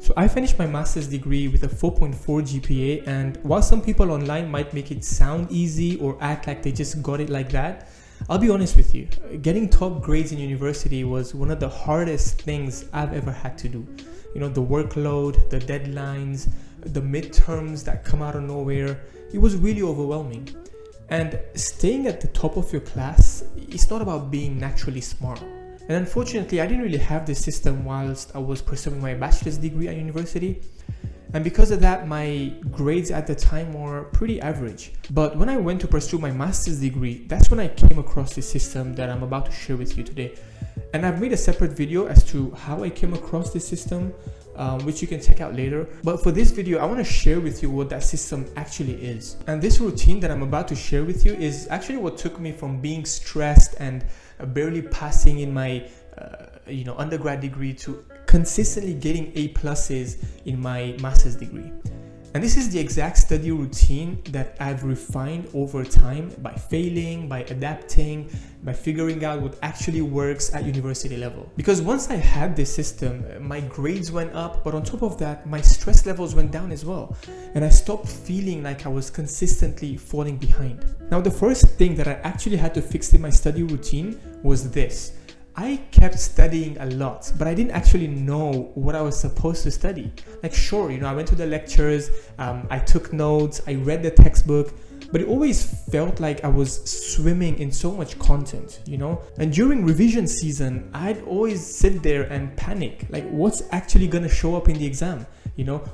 So I finished my master's degree with a 4.4 GPA, and while some people online might make it sound easy or act like they just got it like that, I'll be honest with you, getting top grades in university was one of the hardest things I've ever had to do. You know, the workload, the deadlines, the midterms that come out of nowhere, it was really overwhelming. And staying at the top of your class, it's not about being naturally smart. And unfortunately, I didn't really have this system whilst I was pursuing my bachelor's degree at university. And because of that, my grades at the time were pretty average. But when I went to pursue my master's degree, that's when I came across this system that I'm about to share with you today. And I've made a separate video as to how I came across this system, which you can check out later. But for this video, I want to share with you what that system actually is. And this routine that I'm about to share with you is actually what took me from being stressed and barely passing in my undergrad degree to consistently getting A+ in my master's degree. And this is the exact study routine that I've refined over time by failing, by adapting, by figuring out what actually works at university level. Because once I had this system, my grades went up, but on top of that, my stress levels went down as well. And I stopped feeling like I was consistently falling behind. Now, the first thing that I actually had to fix in my study routine was this. I kept studying a lot, but I didn't actually know what I was supposed to study. Like, sure, I went to the lectures, I took notes, I read the textbook, but it always felt like I was swimming in so much content, And during revision season, I'd always sit there and panic, like what's actually gonna show up in the exam?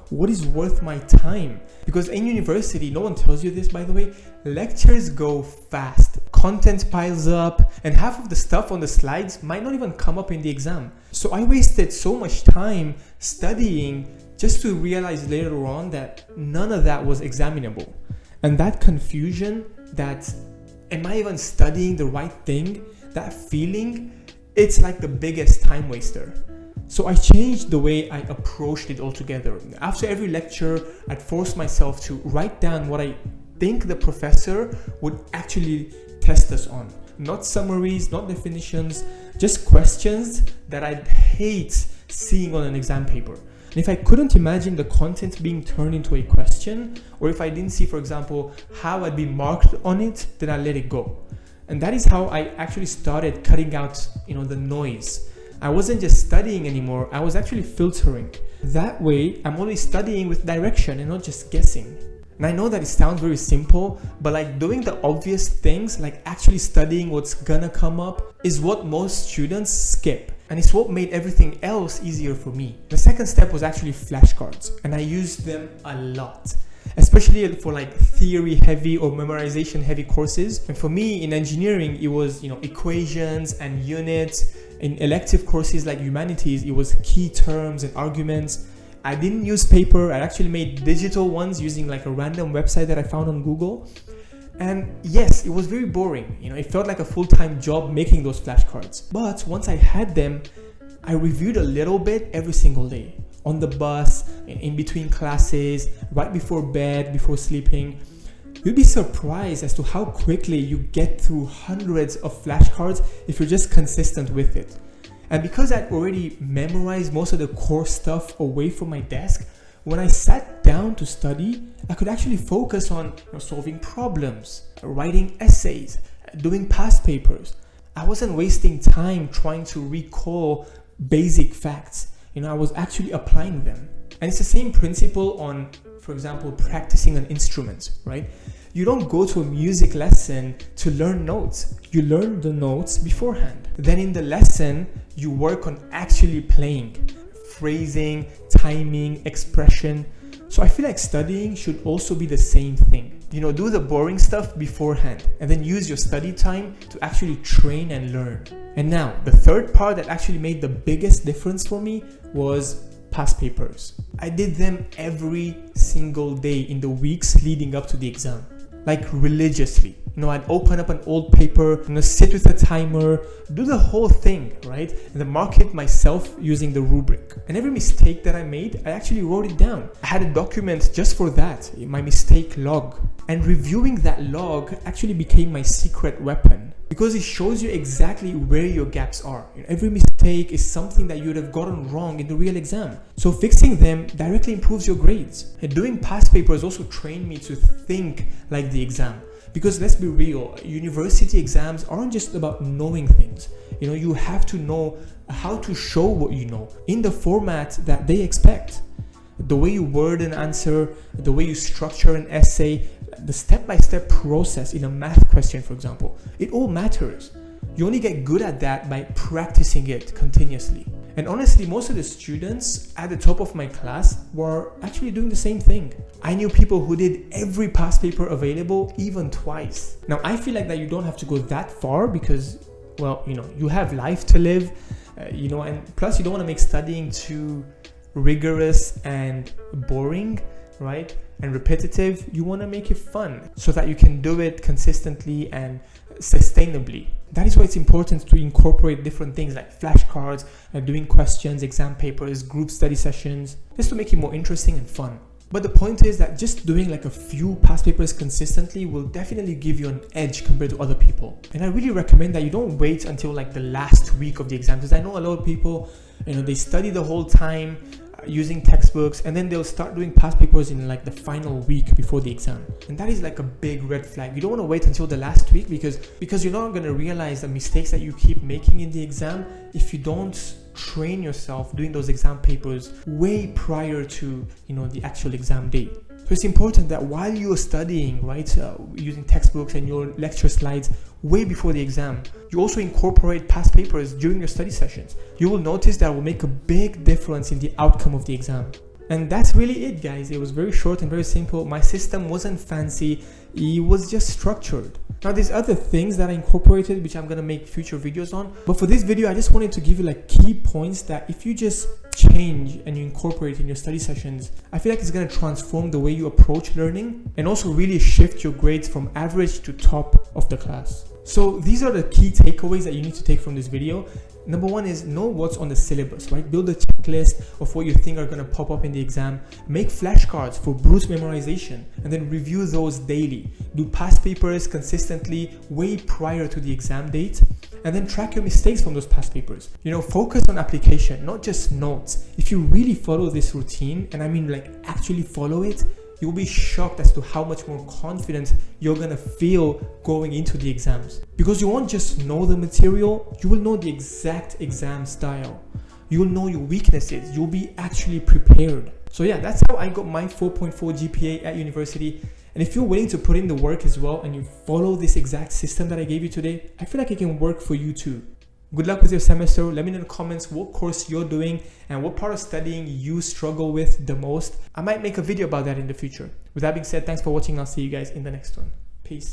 What is worth my time? Because in university, no one tells you this, by the way, lectures go fast, content piles up, and half of the stuff on the slides might not even come up in the exam. So I wasted so much time studying just to realize later on that none of that was examinable. And that confusion, that am I even studying the right thing, that feeling, it's like the biggest time waster. So I changed the way I approached it altogether. After every lecture, I'd force myself to write down what I think the professor would actually test us on. Not summaries, not definitions, just questions that I'd hate seeing on an exam paper. And if I couldn't imagine the content being turned into a question, or if I didn't see, for example, how I'd be marked on it, then I let it go. And that is how I actually started cutting out, the noise. I wasn't just studying anymore, I was actually filtering. That way, I'm only studying with direction and not just guessing. And I know that it sounds very simple, but like doing the obvious things, like actually studying what's gonna come up, is what most students skip. And it's what made everything else easier for me. The second step was actually flashcards, and I used them a lot. Especially for like theory heavy or memorization heavy courses. And for me in engineering, it was, equations and units. In elective courses like humanities, it was key terms and arguments. I didn't use paper. I actually made digital ones using like a random website that I found on Google. And yes, it was very boring. It felt like a full-time job making those flashcards. But once I had them, I reviewed a little bit every single day. On the bus, in between classes, right before bed, before sleeping. You'll be surprised as to how quickly you get through hundreds of flashcards if you're just consistent with it. And because I'd already memorized most of the core stuff away from my desk, when I sat down to study, I could actually focus on solving problems, writing essays, doing past papers. I wasn't wasting time trying to recall basic facts. I was actually applying them. And it's the same principle on, for example, practicing an instrument, right? You don't go to a music lesson to learn notes. You learn the notes beforehand. Then in the lesson, you work on actually playing, phrasing, timing, expression. So I feel like studying should also be the same thing. Do the boring stuff beforehand and then use your study time to actually train and learn. And now, the third part that actually made the biggest difference for me was past papers. I did them every single day in the weeks leading up to the exam, like religiously. I'd open up an old paper, sit with a timer, do the whole thing, right? And then mark it myself using the rubric. And every mistake that I made, I actually wrote it down. I had a document just for that, my mistake log. And reviewing that log actually became my secret weapon. because it shows you exactly where your gaps are. Every mistake is something that you would have gotten wrong in the real exam. So fixing them directly improves your grades. And doing past papers also trained me to think like the exam. Because let's be real, university exams aren't just about knowing things. You have to know how to show what you know in the format that they expect. The way you word an answer, the way you structure an essay, the step-by-step process in a math question, for example, it all matters. You only get good at that by practicing it continuously. And honestly, most of the students at the top of my class were actually doing the same thing. I knew people who did every past paper available, even twice. Now, I feel like that you don't have to go that far because, well, you have life to live, and plus you don't want to make studying too rigorous and boring, right? And repetitive. You want to make it fun so that you can do it consistently and sustainably. That is why it's important to incorporate different things like flashcards, doing questions, exam papers, group study sessions, just to make it more interesting and fun. But the point is that just doing like a few past papers consistently will definitely give you an edge compared to other people. And I really recommend that you don't wait until like the last week of the exam, because I know a lot of people, they study the whole time using textbooks, and then they'll start doing past papers in like the final week before the exam. And that is like a big red flag. You don't want to wait until the last week because you're not going to realize the mistakes that you keep making in the exam if you don't train yourself doing those exam papers way prior to the actual exam date. So it's important that while you're studying, right, using textbooks and your lecture slides way before the exam, you also incorporate past papers during your study sessions. You will notice that will make a big difference in the outcome of the exam. And that's really it, guys. It was very short and very simple. My system wasn't fancy. It was just structured. Now, there's other things that I incorporated, which I'm going to make future videos on. But for this video, I just wanted to give you like key points that if you just change and you incorporate in your study sessions, I feel like it's going to transform the way you approach learning and also really shift your grades from average to top of the class. So these are the key takeaways that you need to take from this video. Number one is know what's on the syllabus, right? Build a checklist of what you think are going to pop up in the exam. Make flashcards for brute memorization and then review those daily. Do past papers consistently way prior to the exam date, and then track your mistakes from those past papers. Focus on application, not just notes. If you really follow this routine, and I mean like actually follow it, you'll be shocked as to how much more confident you're gonna feel going into the exams. Because you won't just know the material, you will know the exact exam style. You'll know your weaknesses, you'll be actually prepared. So yeah, that's how I got my 4.4 GPA at university. And if you're willing to put in the work as well and you follow this exact system that I gave you today, I feel like it can work for you too. Good luck with your semester. Let me know in the comments what course you're doing and what part of studying you struggle with the most. I might make a video about that in the future. With that being said, thanks for watching. I'll see you guys in the next one.